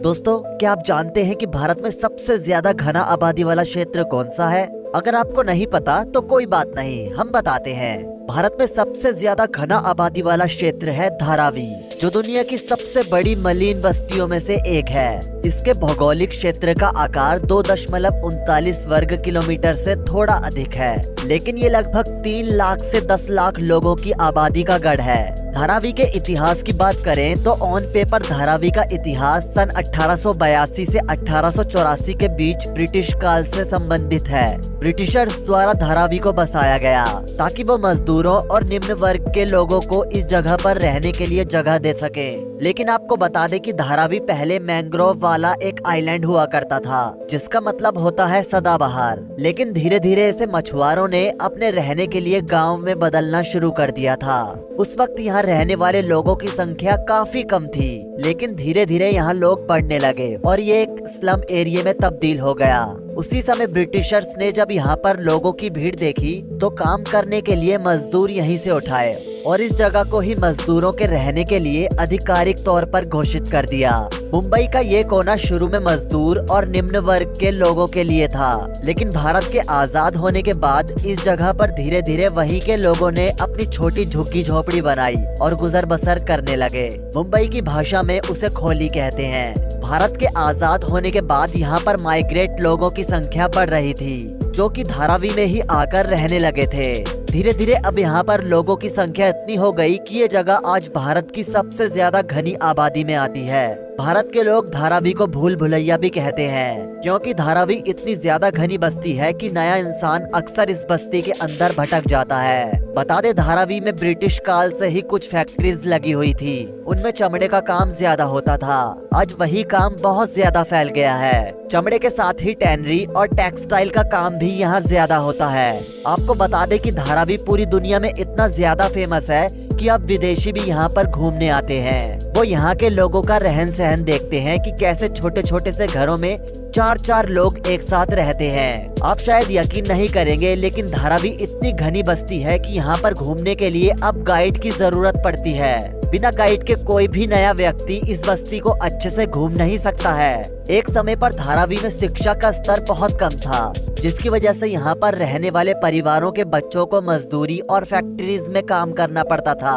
दोस्तों, क्या आप जानते हैं कि भारत में सबसे ज्यादा घना आबादी वाला क्षेत्र कौन सा है? अगर आपको नहीं पता तो कोई बात नहीं, हम बताते हैं। भारत में सबसे ज्यादा घना आबादी वाला क्षेत्र है धारावी, जो दुनिया की सबसे बड़ी मलिन बस्तियों में से एक है। इसके भौगोलिक क्षेत्र का आकार 2.39 वर्ग किलोमीटर से थोड़ा अधिक है, लेकिन ये लगभग 3 लाख से 10 लाख लोगों की आबादी का गढ़ है। धारावी के इतिहास की बात करें तो ऑन पेपर धारावी का इतिहास सन 1882 से 1884 के बीच ब्रिटिश काल से संबंधित है। ब्रिटिशर्स द्वारा धारावी को बसाया गया ताकि वो मजदूरों और निम्न वर्ग के लोगों को इस जगह पर रहने के लिए जगह दे सके। लेकिन आपको बता दें कि धारावी पहले मैंग्रोव वाला एक आइलैंड हुआ करता था, जिसका मतलब होता है सदाबहार। लेकिन धीरे धीरे इसे मछुआरों ने अपने रहने के लिए गांव में बदलना शुरू कर दिया था। उस वक्त यहाँ रहने वाले लोगों की संख्या काफी कम थी, लेकिन धीरे धीरे यहाँ लोग बढ़ने लगे और ये एक स्लम एरिया में तब्दील हो गया। उसी समय ब्रिटिशर्स ने जब यहाँ पर लोगों की भीड़ देखी तो काम करने के लिए मजदूर यहीं से उठाए और इस जगह को ही मजदूरों के रहने के लिए आधिकारिक तौर पर घोषित कर दिया। मुंबई का ये कोना शुरू में मजदूर और निम्न वर्ग के लोगों के लिए था, लेकिन भारत के आजाद होने के बाद इस जगह पर धीरे धीरे वहीं के लोगों ने अपनी छोटी झुग्गी झोपड़ी बनाई और गुजर बसर करने लगे। मुंबई की भाषा में उसे खोली कहते हैं। भारत के आजाद होने के बाद यहाँ पर माइग्रेट लोगों की संख्या बढ़ रही थी, जो कि धारावी में ही आकर रहने लगे थे। धीरे धीरे अब यहाँ पर लोगों की संख्या इतनी हो गई कि ये जगह आज भारत की सबसे ज्यादा घनी आबादी में आती है। भारत के लोग धारावी को भूल भुलैया भी कहते हैं, क्योंकि धारावी इतनी ज्यादा घनी बस्ती है कि नया इंसान अक्सर इस बस्ती के अंदर भटक जाता है। बता दे, धारावी में ब्रिटिश काल से ही कुछ फैक्ट्रीज लगी हुई थी। उनमें चमड़े का काम ज्यादा होता था। आज वही काम बहुत ज्यादा फैल गया है। चमड़े के साथ ही टैनरी और टेक्सटाइल का काम भी यहाँ ज्यादा होता है। आपको बता दे कि धारावी पूरी दुनिया में इतना ज्यादा फेमस है कि अब विदेशी भी यहाँ पर घूमने आते हैं। वो यहाँ के लोगों का रहन सहन देखते हैं कि कैसे छोटे छोटे से घरों में 4-4 लोग एक साथ रहते हैं। आप शायद यकीन नहीं करेंगे, लेकिन धारावी इतनी घनी बस्ती है कि यहाँ पर घूमने के लिए अब गाइड की जरूरत पड़ती है। बिना गाइड के कोई भी नया व्यक्ति इस बस्ती को अच्छे से घूम नहीं सकता है। एक समय पर धारावी में शिक्षा का स्तर बहुत कम था, जिसकी वजह से यहाँ पर रहने वाले परिवारों के बच्चों को मजदूरी और फैक्ट्रीज में काम करना पड़ता था।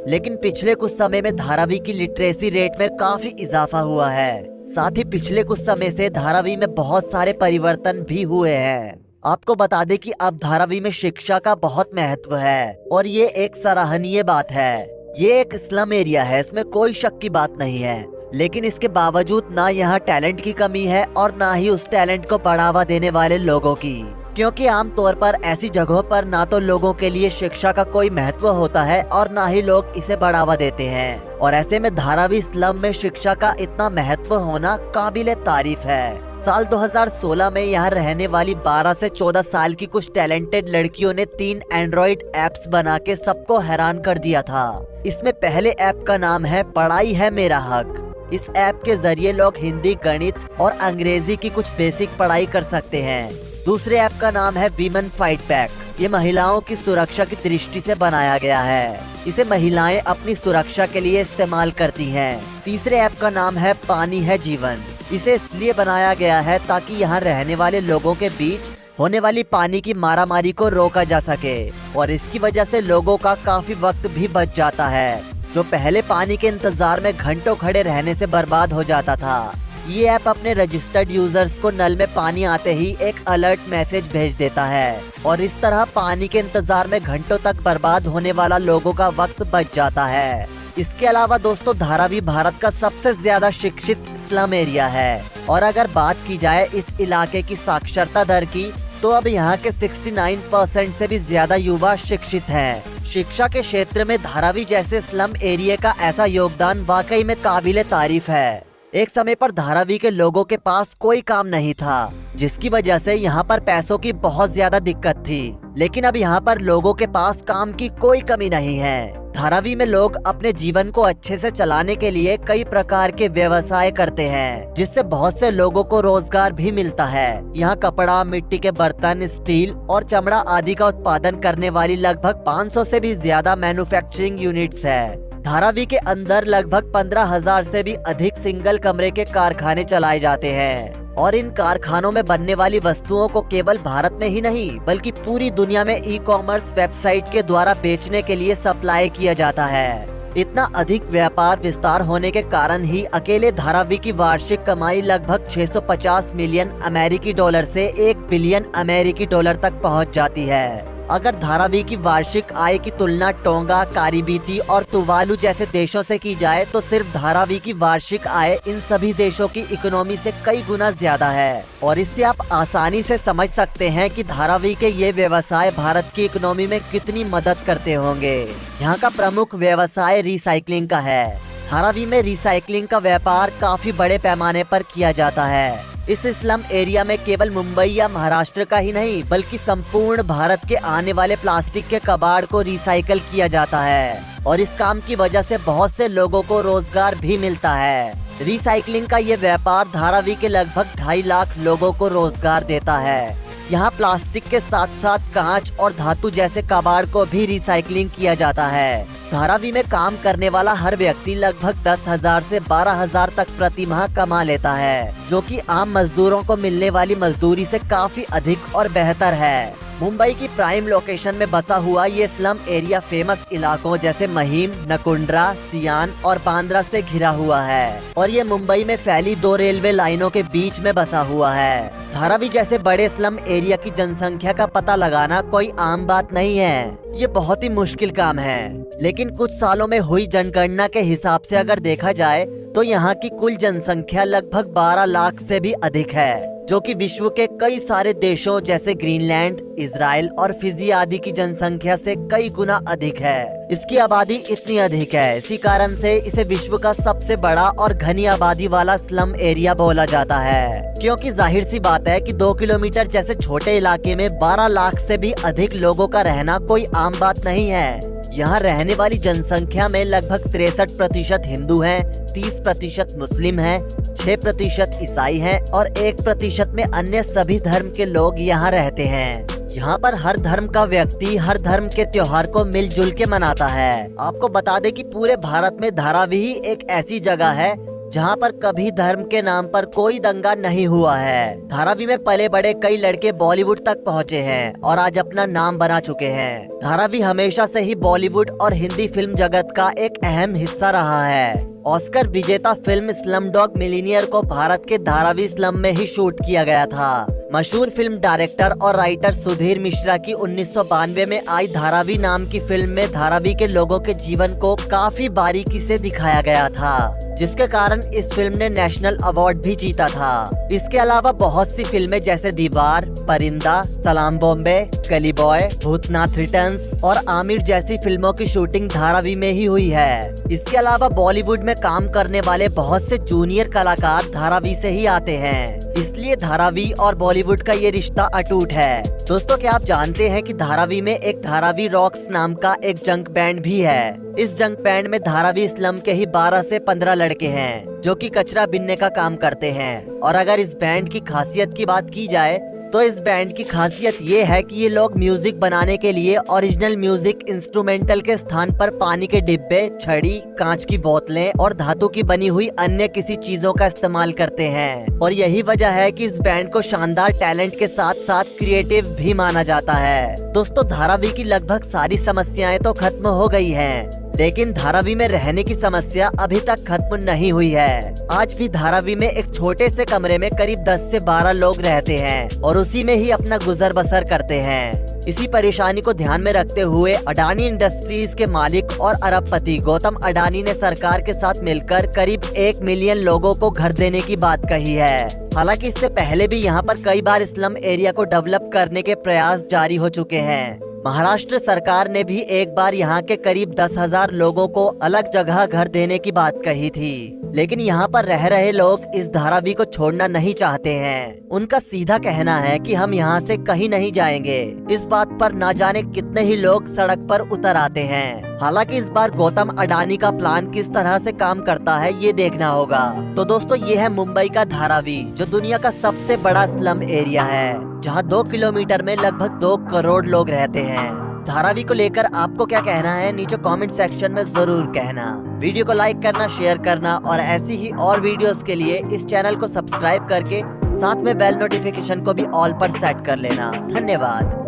लेकिन पिछले कुछ समय में धारावी की लिटरेसी रेट में काफी इजाफा हुआ है। साथ ही पिछले कुछ समय से धारावी में बहुत सारे परिवर्तन भी हुए हैं। आपको बता दें कि अब धारावी में शिक्षा का बहुत महत्व है और ये एक सराहनीय बात है। ये एक स्लम एरिया है, इसमें कोई शक की बात नहीं है, लेकिन इसके बावजूद ना यहाँ टैलेंट की कमी है और ना ही उस टैलेंट को बढ़ावा देने वाले लोगों की, क्योंकि आमतौर पर ऐसी जगहों पर ना तो लोगों के लिए शिक्षा का कोई महत्व होता है और ना ही लोग इसे बढ़ावा देते हैं। और ऐसे में धारावी स्लम में शिक्षा का इतना महत्व होना काबिले तारीफ है। साल 2016 में यहाँ रहने वाली 12 से 14 साल की कुछ टैलेंटेड लड़कियों ने 3 एंड्रॉइड एप्स बना के सबको हैरान कर दिया था। इसमें पहले ऐप का नाम है पढ़ाई है मेरा हक। इस ऐप के जरिए लोग हिंदी, गणित और अंग्रेजी की कुछ बेसिक पढ़ाई कर सकते हैं। दूसरे ऐप का नाम है वीमेन फाइट बैक। ये महिलाओं की सुरक्षा की दृष्टि से बनाया गया है। इसे महिलाएं अपनी सुरक्षा के लिए इस्तेमाल करती हैं। तीसरे ऐप का नाम है पानी है जीवन। इसे इसलिए बनाया गया है ताकि यहाँ रहने वाले लोगों के बीच होने वाली पानी की मारामारी को रोका जा सके, और इसकी वजह से लोगों का काफी वक्त भी बच जाता है, जो पहले पानी के इंतजार में घंटों खड़े रहने से बर्बाद हो जाता था। ये ऐप अपने रजिस्टर्ड यूजर्स को नल में पानी आते ही एक अलर्ट मैसेज भेज देता है, और इस तरह पानी के इंतजार में घंटों तक बर्बाद होने वाला लोगों का वक्त बच जाता है। इसके अलावा दोस्तों, धारावी भारत का सबसे ज्यादा शिक्षित स्लम एरिया है, और अगर बात की जाए इस इलाके की साक्षरता दर की, तो अब यहाँ के 69% से भी ज्यादा युवा शिक्षित हैं। शिक्षा के क्षेत्र में धारावी जैसे स्लम एरिया का ऐसा योगदान वाकई में काबिले तारीफ है। एक समय पर धारावी के लोगों के पास कोई काम नहीं था, जिसकी वजह से यहाँ पर पैसों की बहुत ज्यादा दिक्कत थी, लेकिन अब यहाँ पर लोगों के पास काम की कोई कमी नहीं है। धारावी में लोग अपने जीवन को अच्छे से चलाने के लिए कई प्रकार के व्यवसाय करते हैं, जिससे बहुत से लोगों को रोजगार भी मिलता है। यहाँ कपड़ा, मिट्टी के बर्तन, स्टील और चमड़ा आदि का उत्पादन करने वाली लगभग 500 से भी ज्यादा मैन्युफैक्चरिंग यूनिट्स है। धारावी के अंदर लगभग 15,000 से भी अधिक सिंगल कमरे के कारखाने चलाए जाते हैं और इन कारखानों में बनने वाली वस्तुओं को केवल भारत में ही नहीं बल्कि पूरी दुनिया में ई कॉमर्स वेबसाइट के द्वारा बेचने के लिए सप्लाई किया जाता है। इतना अधिक व्यापार विस्तार होने के कारण ही अकेले धारावी की वार्षिक कमाई लगभग 650 मिलियन अमेरिकी डॉलर से 1 बिलियन अमेरिकी डॉलर तक पहुंच जाती है। अगर धारावी की वार्षिक आय की तुलना टोंगा, कारिबीती और तुवालू जैसे देशों से की जाए तो सिर्फ धारावी की वार्षिक आय इन सभी देशों की इकोनॉमी से कई गुना ज्यादा है और इससे आप आसानी से समझ सकते हैं कि धारावी के ये व्यवसाय भारत की इकोनॉमी में कितनी मदद करते होंगे। यहाँ का प्रमुख व्यवसाय रिसाइकलिंग का है। धारावी में रिसाइकलिंग का व्यापार काफी बड़े पैमाने पर किया जाता है। इस स्लम एरिया में केवल मुंबई या महाराष्ट्र का ही नहीं बल्कि संपूर्ण भारत के आने वाले प्लास्टिक के कबाड़ को रिसाइकल किया जाता है और इस काम की वजह से बहुत से लोगों को रोजगार भी मिलता है। रिसाइकलिंग का ये व्यापार धारावी के लगभग 2.5 लाख लोगों को रोजगार देता है। यहाँ प्लास्टिक के साथ साथ कांच और धातु जैसे कबाड़ को भी रिसाइकलिंग किया जाता है। धारावी में काम करने वाला हर व्यक्ति लगभग 10,000 से 12,000 तक प्रति माह कमा लेता है, जो कि आम मजदूरों को मिलने वाली मजदूरी से काफी अधिक और बेहतर है। मुंबई की प्राइम लोकेशन में बसा हुआ ये स्लम एरिया फेमस इलाकों जैसे महिम, नकुंड्रा, सियान और बांद्रा से घिरा हुआ है और ये मुंबई में फैली 2 रेलवे लाइनों के बीच में बसा हुआ है। धारावी जैसे बड़े स्लम एरिया की जनसंख्या का पता लगाना कोई आम बात नहीं है, ये बहुत ही मुश्किल काम है। लेकिन कुछ सालों में हुई जनगणना के हिसाब से अगर देखा जाए तो यहाँ की कुल जनसंख्या लगभग 12 लाख से भी अधिक है, जो कि विश्व के कई सारे देशों जैसे ग्रीनलैंड, इजराइल और फिजी आदि की जनसंख्या से कई गुना अधिक है। इसकी आबादी इतनी अधिक है, इसी कारण से इसे विश्व का सबसे बड़ा और घनी आबादी वाला स्लम एरिया बोला जाता है। क्योंकि जाहिर सी बात है कि 2 किलोमीटर जैसे छोटे इलाके में 12 लाख से भी अधिक लोगों का रहना कोई आम बात नहीं है। यहाँ रहने वाली जनसंख्या में लगभग 63% हिंदू हैं, 30% मुस्लिम हैं, 6% ईसाई हैं और 1% में अन्य सभी धर्म के लोग यहाँ रहते हैं। यहाँ पर हर धर्म का व्यक्ति हर धर्म के त्योहार को मिलजुल के मनाता है। आपको बता दें कि पूरे भारत में धारावी ही एक ऐसी जगह है जहाँ पर कभी धर्म के नाम पर कोई दंगा नहीं हुआ है। धारावी में पले बड़े कई लड़के बॉलीवुड तक पहुँचे हैं और आज अपना नाम बना चुके हैं। धारावी हमेशा से ही बॉलीवुड और हिंदी फिल्म जगत का एक अहम हिस्सा रहा है। ऑस्कर विजेता फिल्म स्लमडॉग मिलियनेयर को भारत के धारावी स्लम में ही शूट किया गया था। मशहूर फिल्म डायरेक्टर और राइटर सुधीर मिश्रा की 1992 में आई धारावी नाम की फिल्म में धारावी के लोगों के जीवन को काफी बारीकी से दिखाया गया था, जिसके कारण इस फिल्म ने नेशनल अवार्ड भी जीता था। इसके अलावा बहुत सी फिल्में जैसे दीवार, परिंदा, सलाम बॉम्बे, गली बॉय, भूतनाथ रिटर्न्स और आमिर जैसी फिल्मों की शूटिंग धारावी में ही हुई है। इसके अलावा बॉलीवुड में काम करने वाले बहुत से जूनियर कलाकार धारावी से ही आते हैं, इसलिए धारावी और बॉलीवुड का ये रिश्ता अटूट है। दोस्तों, क्या आप जानते हैं कि धारावी में एक धारावी रॉक्स नाम का एक जंक बैंड भी है। इस जंक बैंड में धारावी स्लम के ही 12 से 15 लड़के हैं जो कि कचरा बीनने का काम करते हैं। और अगर इस बैंड की खासियत की बात की जाए तो इस बैंड की खासियत ये है कि ये लोग म्यूजिक बनाने के लिए ओरिजिनल म्यूजिक इंस्ट्रूमेंटल के स्थान पर पानी के डिब्बे, छड़ी, कांच की बोतलें और धातु की बनी हुई अन्य किसी चीजों का इस्तेमाल करते हैं। और यही वजह है कि इस बैंड को शानदार टैलेंट के साथ साथ क्रिएटिव भी माना जाता है। दोस्तों, धारावी की लगभग सारी समस्याएं तो खत्म हो गई हैं, लेकिन धारावी में रहने की समस्या अभी तक खत्म नहीं हुई है। आज भी धारावी में एक छोटे से कमरे में करीब 10 से 12 लोग रहते हैं और उसी में ही अपना गुजर बसर करते हैं। इसी परेशानी को ध्यान में रखते हुए अडानी इंडस्ट्रीज के मालिक और अरबपति गौतम अडानी ने सरकार के साथ मिलकर करीब 1 मिलियन लोगों को घर देने की बात कही है। हालांकि इससे पहले भी यहाँ पर कई बार स्लम एरिया को डेवलप करने के प्रयास जारी हो चुके हैं। महाराष्ट्र सरकार ने भी एक बार यहाँ के करीब 10,000 लोगों को अलग जगह घर देने की बात कही थी, लेकिन यहाँ पर रह रहे लोग इस धारावी को छोड़ना नहीं चाहते हैं। उनका सीधा कहना है कि हम यहाँ से कहीं नहीं जाएंगे। इस बात पर ना जाने कितने ही लोग सड़क पर उतर आते हैं। हालांकि इस बार गौतम अडानी का प्लान किस तरह से काम करता है ये देखना होगा। तो दोस्तों, ये है मुंबई का धारावी, जो दुनिया का सबसे बड़ा स्लम एरिया है, जहाँ 2 किलोमीटर में लगभग 2 करोड़ लोग रहते हैं। धारावी को लेकर आपको क्या कहना है नीचे कमेंट सेक्शन में जरूर कहना। वीडियो को लाइक करना, शेयर करना और ऐसी ही और वीडियोस के लिए इस चैनल को सब्सक्राइब करके साथ में बेल नोटिफिकेशन को भी ऑल पर सेट कर लेना। धन्यवाद।